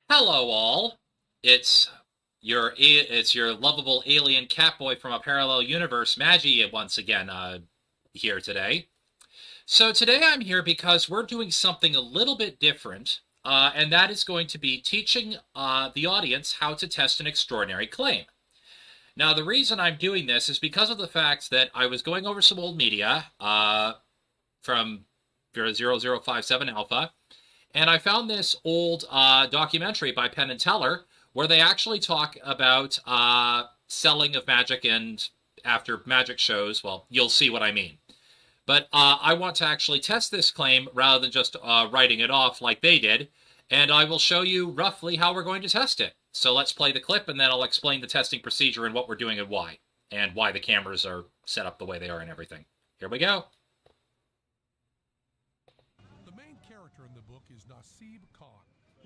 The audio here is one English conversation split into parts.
Hello, all. It's your lovable alien catboy from a parallel universe, Magi, once again here today. So today I'm here because we're doing something a little bit different, and that is going to be teaching the audience how to test an extraordinary claim. Now, the reason I'm doing this is because of the fact that I was going over some old media from 0057 Alpha, and I found this old documentary by Penn and Teller where they actually talk about selling of magic, and after magic shows, well, you'll see what I mean. But I want to actually test this claim rather than just writing it off like they did, and I will show you roughly how we're going to test it. So let's play the clip, and then I'll explain the testing procedure and what we're doing and why the cameras are set up the way they are and everything. Here we go.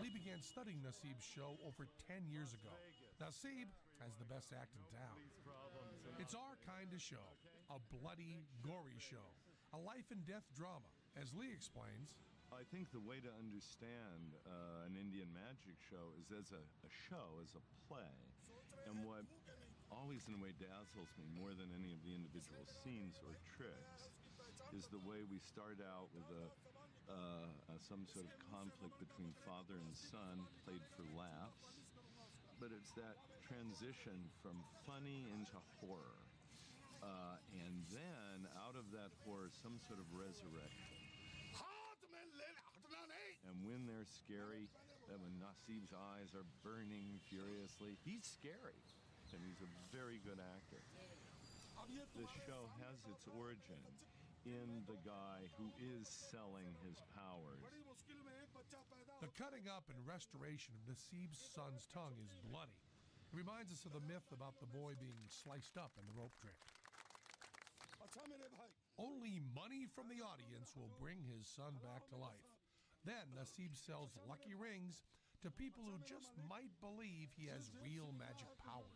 Lee began studying Naseeb's show over 10 years ago. Naseeb has the best act in town. It's our kind of show, a bloody, gory show, a life and death drama. As Lee explains, I think the way to understand an Indian magic show is as a show, as a play. And what always in a way dazzles me more than any of the individual scenes or tricks is the way we start out with some sort of conflict between father and son, played for laughs, but it's that transition from funny into horror, and then out of that horror, some sort of resurrection. And when they're scary, when Naseeb's eyes are burning furiously, he's scary, and he's a very good actor. This show has its origin in the guy who is selling his powers. The cutting up and restoration of Naseeb's son's tongue is bloody. It reminds us of the myth about the boy being sliced up in the rope trick. Only money from the audience will bring his son back to life. Then Naseeb sells lucky rings to people who just might believe he has real magic powers.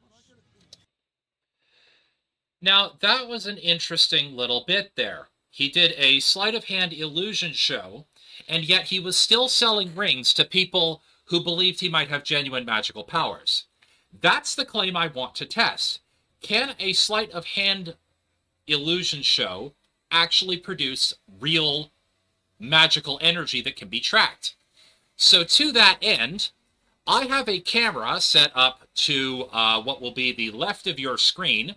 Now, that was an interesting little bit there. He did a sleight of hand illusion show, and yet he was still selling rings to people who believed he might have genuine magical powers. That's the claim I want to test. Can a sleight of hand illusion show actually produce real magical energy that can be tracked? So to that end, I have a camera set up to what will be the left of your screen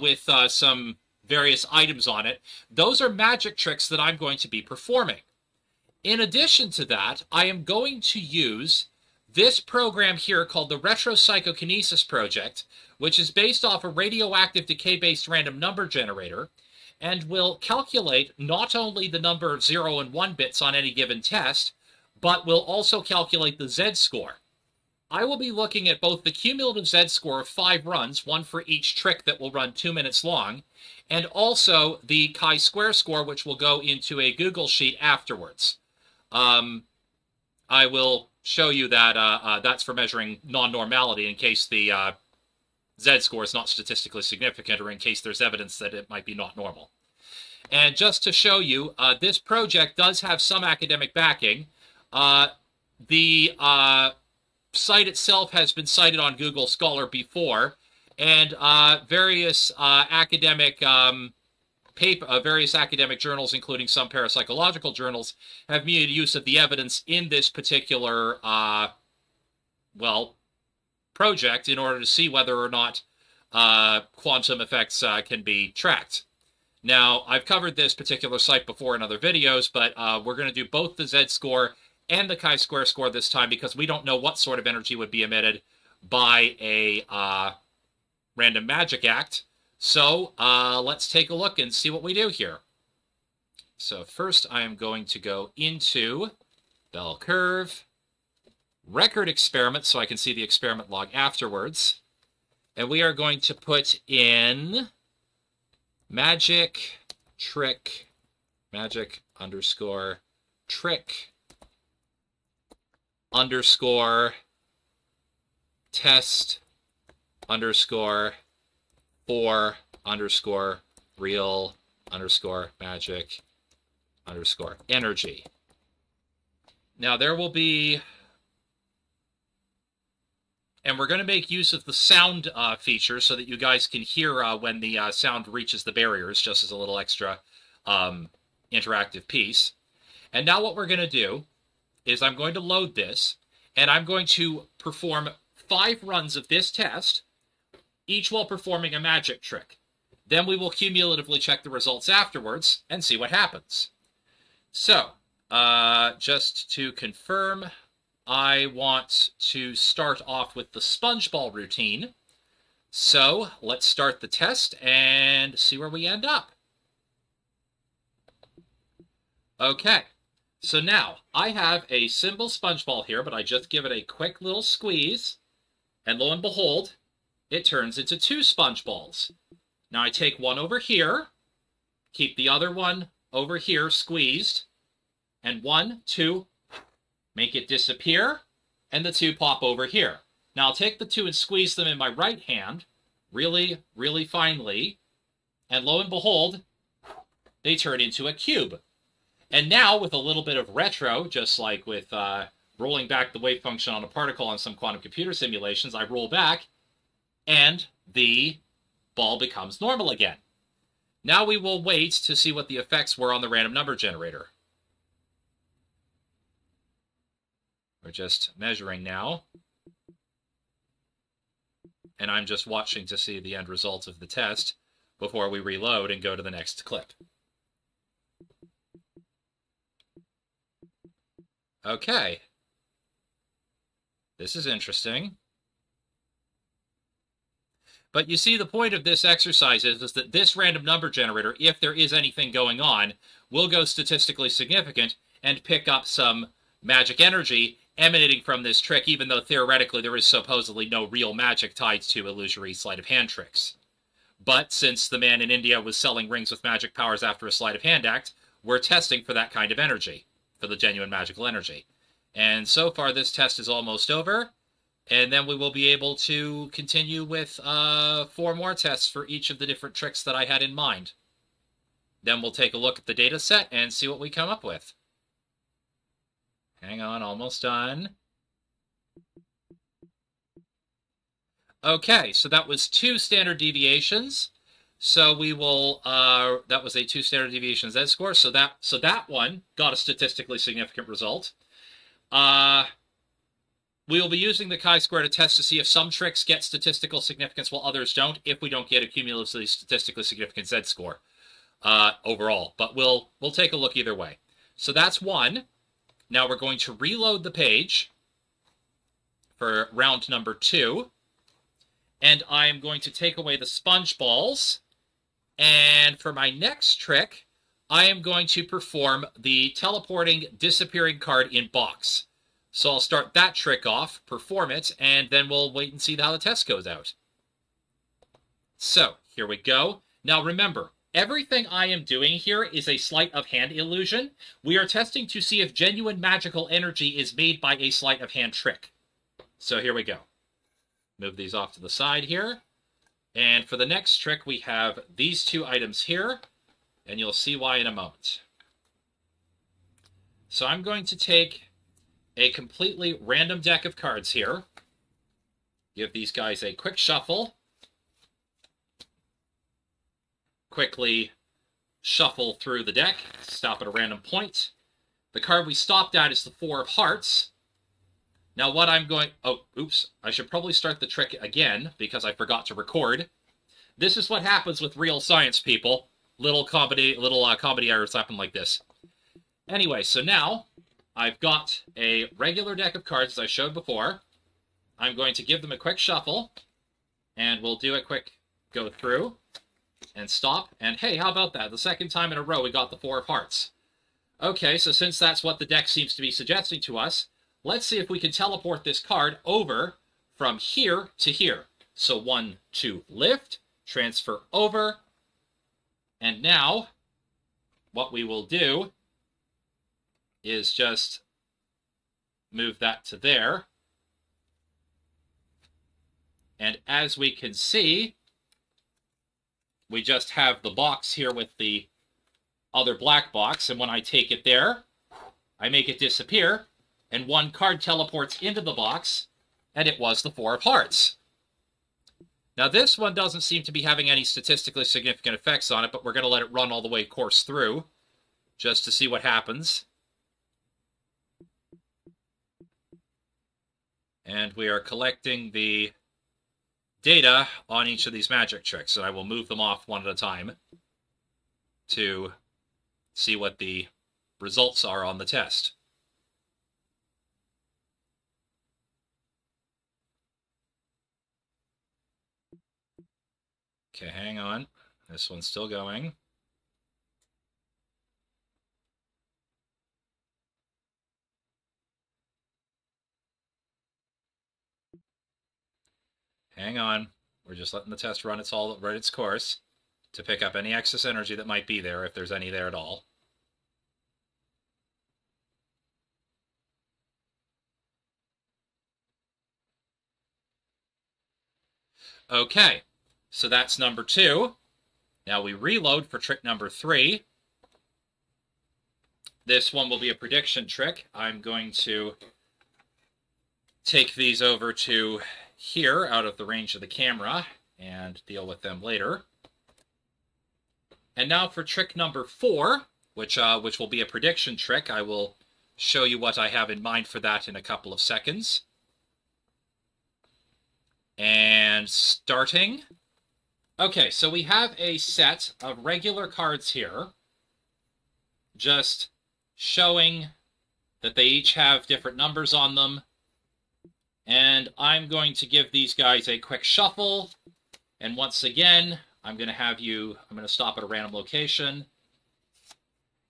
with some various items on it. Those are magic tricks that I'm going to be performing. In addition to that, I am going to use this program here called the Retro Psychokinesis Project, which is based off a radioactive decay-based random number generator, and will calculate not only the number of 0 and 1 bits on any given test, but will also calculate the Z-score. I will be looking at both the cumulative Z-score of 5 runs, one for each trick that will run 2 minutes long, and also the chi-square score, which will go into a Google Sheet afterwards. I will show you that that's for measuring non-normality in case the Z-score is not statistically significant, or in case there's evidence that it might be not normal. And just to show you, this project does have some academic backing. The site itself has been cited on Google Scholar before, and various academic journals, including some parapsychological journals, have made use of the evidence in this particular project in order to see whether or not quantum effects can be tracked. Now, I've covered this particular site before in other videos, but we're going to do both the Z-score and the chi-square score this time because we don't know what sort of energy would be emitted by a random magic act. So let's take a look and see what we do here. So first I am going to go into bell curve, record experiment, so I can see the experiment log afterwards. And we are going to put in magic trick, magic underscore trick underscore test underscore for underscore real underscore magic underscore energy. Now there will be And we're going to make use of the sound feature so that you guys can hear when the sound reaches the barriers, just as a little extra interactive piece. And now what we're going to do is I'm going to load this, and I'm going to perform 5 runs of this test, each while performing a magic trick. Then we will cumulatively check the results afterwards and see what happens. So, just to confirm, I want to start off with the sponge ball routine. So, let's start the test and see where we end up. Okay, so now I have a simple sponge ball here, but I just give it a quick little squeeze, and lo and behold, it turns into 2 sponge balls. Now I take one over here, keep the other one over here squeezed, and 1, 2, make it disappear, and the 2 pop over here. Now I'll take the 2 and squeeze them in my right hand, really, really finely, and lo and behold, they turn into a cube. And now, with a little bit of retro, just like with rolling back the wave function on a particle on some quantum computer simulations, I roll back, and the ball becomes normal again. Now we will wait to see what the effects were on the random number generator. We're just measuring now. And I'm just watching to see the end results of the test before we reload and go to the next clip. Okay. This is interesting. But you see, the point of this exercise is that this random number generator, if there is anything going on, will go statistically significant and pick up some magic energy emanating from this trick, even though theoretically there is supposedly no real magic tied to illusory sleight of hand tricks. But since the man in India was selling rings with magic powers after a sleight of hand act, we're testing for that kind of energy, for the genuine magical energy. And so far this test is almost over. And then we will be able to continue with 4 more tests for each of the different tricks that I had in mind. Then we'll take a look at the data set and see what we come up with. Hang on, almost done. Okay, so that was 2 standard deviations. So we will, that was a 2 standard deviation z-score. So that one got a statistically significant result. We will be using the chi-square to test to see if some tricks get statistical significance while others don't, if we don't get a cumulatively statistically significant z-score overall. But we'll take a look either way. So that's 1. Now we're going to reload the page for round number 2. And I am going to take away the sponge balls. And for my next trick, I am going to perform the teleporting disappearing card in box. So I'll start that trick off, perform it, and then we'll wait and see how the test goes out. So, here we go. Now remember, everything I am doing here is a sleight of hand illusion. We are testing to see if genuine magical energy is made by a sleight of hand trick. So here we go. Move these off to the side here. And for the next trick, we have these 2 items here, and you'll see why in a moment. So I'm going to take a completely random deck of cards here. Give these guys a quick shuffle. Quickly shuffle through the deck. Stop at a random point. The card we stopped at is the 4 of hearts. Now what I'm going... Oh, oops. I should probably start the trick again because I forgot to record. This is what happens with real science, people. Little comedy errors happen like this. Anyway, so now I've got a regular deck of cards, as I showed before. I'm going to give them a quick shuffle, and we'll do a quick go through and stop. And hey, how about that? The second time in a row, we got the 4 of hearts. Okay, so since that's what the deck seems to be suggesting to us, let's see if we can teleport this card over from here to here. So 1, 2, lift, transfer over, and now what we will do is just move that to there. And as we can see, we just have the box here with the other black box, and when I take it there, I make it disappear, and 1 card teleports into the box, and it was the 4 of hearts. Now, this one doesn't seem to be having any statistically significant effects on it, but we're going to let it run all the way course through, just to see what happens. And we are collecting the data on each of these magic tricks, and I will move them off one at a time to see what the results are on the test. Okay, hang on. This one's still going. Hang on. We're just letting the test run its course to pick up any excess energy that might be there, if there's any there at all. Okay, so that's number 2. Now we reload for trick number 3. This one will be a prediction trick. I'm going to take these over to here, out of the range of the camera, and deal with them later. And now for trick number 4, which will be a prediction trick. I will show you what I have in mind for that in a couple of seconds. And starting. Okay, so we have a set of regular cards here, just showing that they each have different numbers on them. And I'm going to give these guys a quick shuffle. And once again, I'm going to stop at a random location.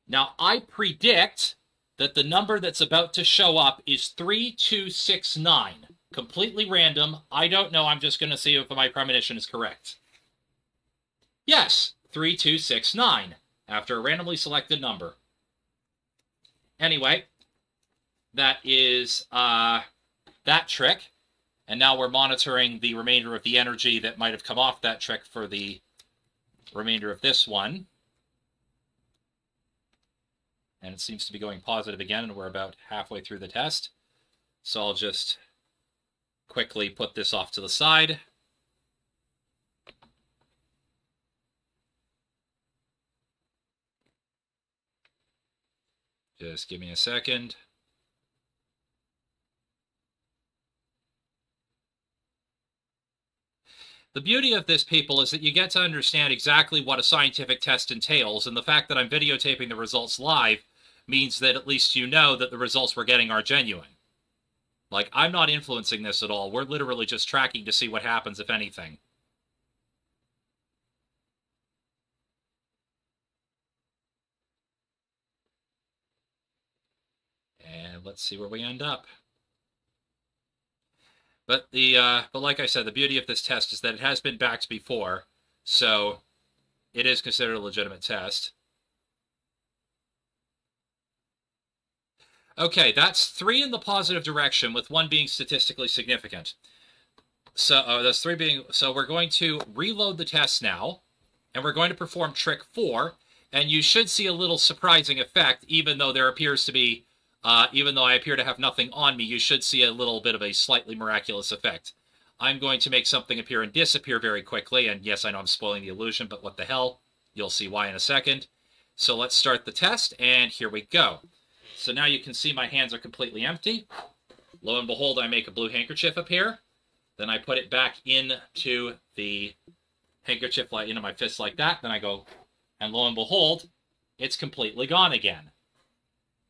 Now, I predict that the number that's about to show up is 3269. Completely random. I don't know. I'm just going to see if my premonition is correct. Yes, 3269, after a randomly selected number. Anyway, that is that trick. And now we're monitoring the remainder of the energy that might have come off that trick for the remainder of this one. And it seems to be going positive again, and we're about halfway through the test. So I'll just quickly put this off to the side. Just give me a second. The beauty of this, people, is that you get to understand exactly what a scientific test entails, and the fact that I'm videotaping the results live means that at least you know that the results we're getting are genuine. Like, I'm not influencing this at all. We're literally just tracking to see what happens, if anything. And let's see where we end up. But like I said, the beauty of this test is that it has been backed before, so it is considered a legitimate test. Okay, that's 3 in the positive direction, with 1 being statistically significant. So that's 3 being. So we're going to reload the test now, and we're going to perform trick 4, and you should see a little surprising effect, even though there appears to be. Even though I appear to have nothing on me, you should see a little bit of a slightly miraculous effect. I'm going to make something appear and disappear very quickly, and yes, I know I'm spoiling the illusion, but what the hell? You'll see why in a second. So let's start the test, and here we go. So now you can see my hands are completely empty. Lo and behold, I make a blue handkerchief appear. Then I put it back into the handkerchief, like into my fist like that. Then I go, and lo and behold, it's completely gone again.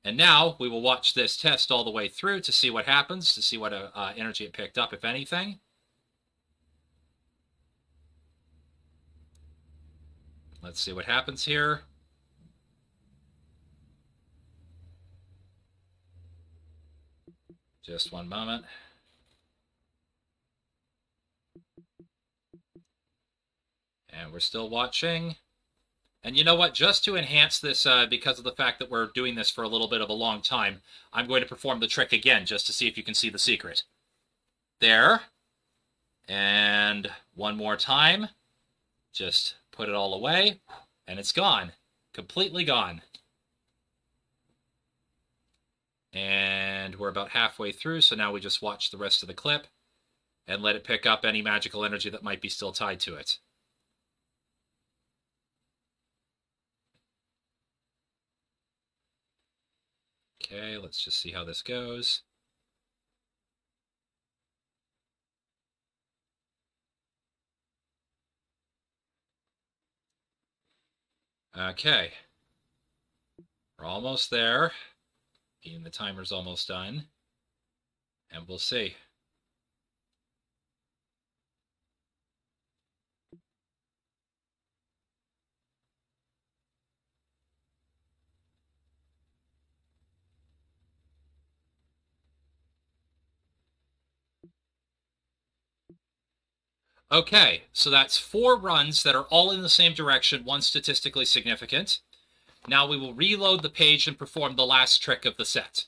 And now we will watch this test all the way through to see what happens, to see what energy it picked up, if anything. Let's see what happens here. Just one moment. And we're still watching. And you know what? Just to enhance this, because of the fact that we're doing this for a little bit of a long time, I'm going to perform the trick again, just to see if you can see the secret. There. And one more time. Just put it all away. And it's gone. Completely gone. And we're about halfway through, so now we just watch the rest of the clip and let it pick up any magical energy that might be still tied to it. Okay, let's just see how this goes. Okay. We're almost there. Meaning the timer's almost done. And we'll see. Okay, so that's 4 runs that are all in the same direction, one statistically significant. Now we will reload the page and perform the last trick of the set.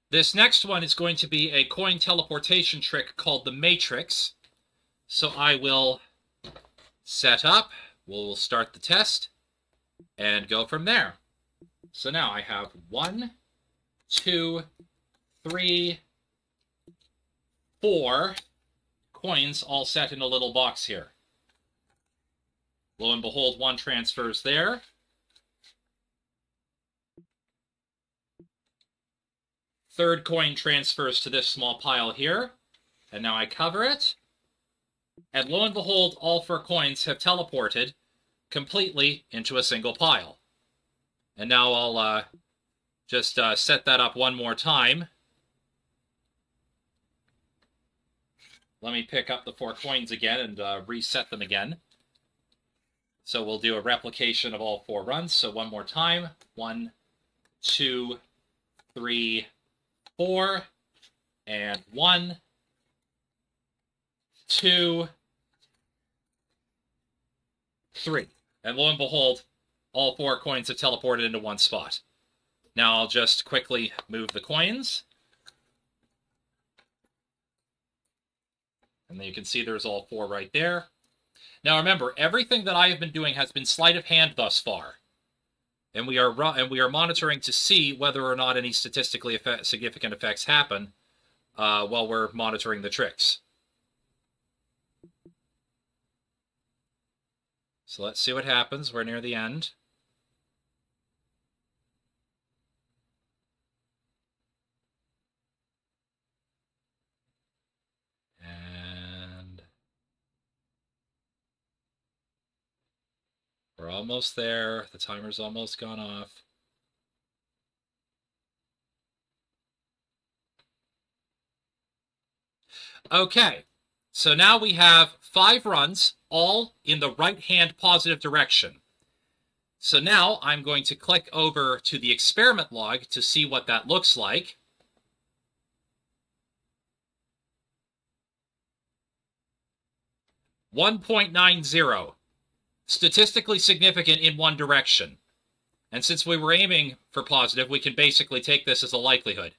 This next one is going to be a coin teleportation trick called the Matrix. So I will set up, we'll start the test, and go from there. So now I have 1, 2, 3, 4 coins all set in a little box here. Lo and behold, 1 transfers there. Third coin transfers to this small pile here. And now I cover it. And lo and behold, all 4 coins have teleported completely into a single pile. And now I'll just set that up one more time. Let me pick up the 4 coins again and reset them again. So we'll do a replication of all 4 runs. So one more time. 1, 2, 3, 4. And 1, 2, 3. And lo and behold, all 4 coins have teleported into one spot. Now I'll just quickly move the coins. And then you can see there's all 4 right there. Now remember, everything that I have been doing has been sleight of hand thus far. And we are monitoring to see whether or not any statistically significant effects happen while we're monitoring the tricks. So let's see what happens. We're near the end. And we're almost there. The timer's almost gone off. Okay, so now we have 5 runs, all in the right-hand positive direction. So now I'm going to click over to the experiment log to see what that looks like. .90, statistically significant in one direction. And since we were aiming for positive, we can basically take this as a likelihood.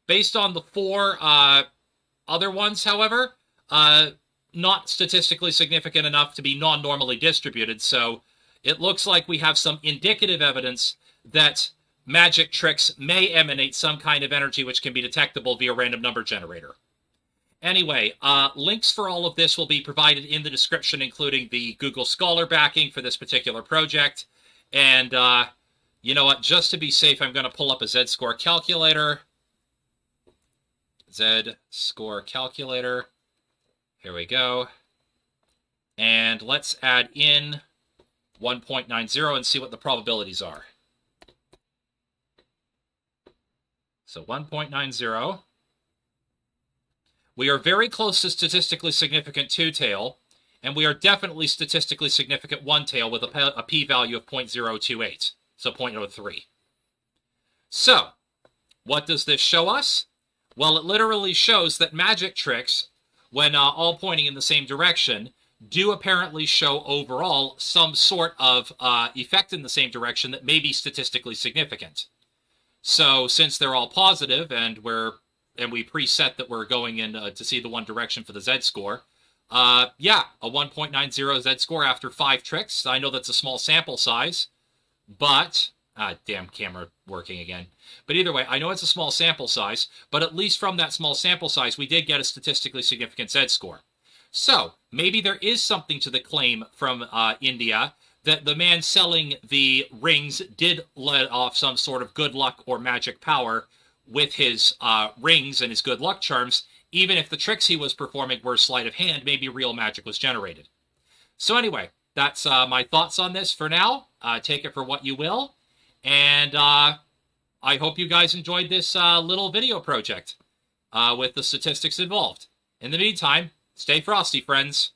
Based on the 4 other ones, however, not statistically significant enough to be non-normally distributed, so it looks like we have some indicative evidence that magic tricks may emanate some kind of energy which can be detectable via random number generator. Anyway, links for all of this will be provided in the description, including the Google Scholar backing for this particular project. And you know what? Just to be safe, I'm going to pull up a Z-score calculator. Z-score calculator. Here we go. And let's add in 1.90 and see what the probabilities are. So 1.90. We are very close to statistically significant 2-tail, and we are definitely statistically significant 1-tail with a p-value of 0.028, so 0.03. So, what does this show us? Well, it literally shows that magic tricks, when all pointing in the same direction, do apparently show overall some sort of effect in the same direction that may be statistically significant. So, since they're all positive, and we preset that we're going in to see the one direction for the Z-score, yeah, a 1.90 Z-score after 5 tricks. I know that's a small sample size, but Damn camera working again. But either way, I know it's a small sample size, but at least from that small sample size, we did get a statistically significant Z-score. So, maybe there is something to the claim from India that the man selling the rings did let off some sort of good luck or magic power with his rings and his good luck charms, even if the tricks he was performing were sleight of hand, maybe real magic was generated. So anyway, that's my thoughts on this for now. Take it for what you will. And I hope you guys enjoyed this little video project with the statistics involved. In the meantime, stay frosty, friends.